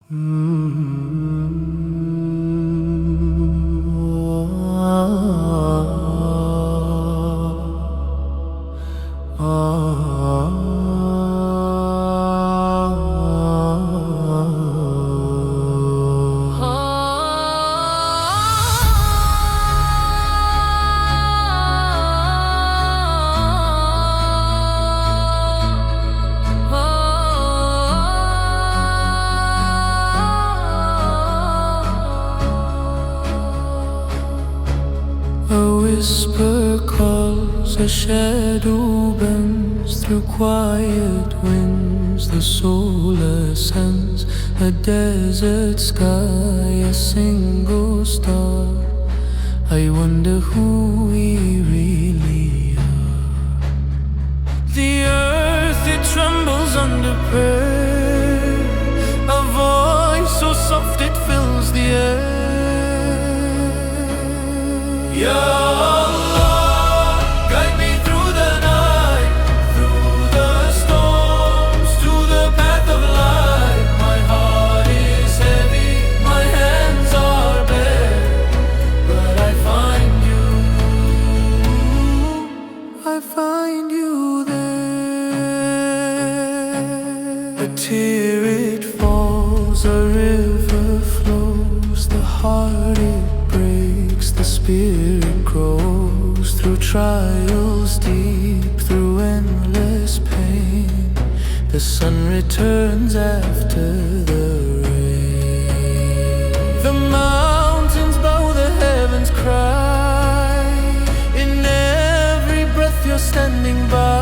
A whisper calls, a shadow bends through quiet winds. The soul ascends, a desert sky, a single star. I wonder who we really are. The earth, it trembles under prayer, a voice so soft it fills the air. Ya Allah, guide me through the night, through the storms, to the path of light. My heart is heavy, my hands are bare, but I find you there. A tear it falls, a river flows, the heart it breaks, the spirit grows. Through trials deep, through endless pain, the sun returns after the rain. The mountains bow, the heavens cry. In every breath you're standing by.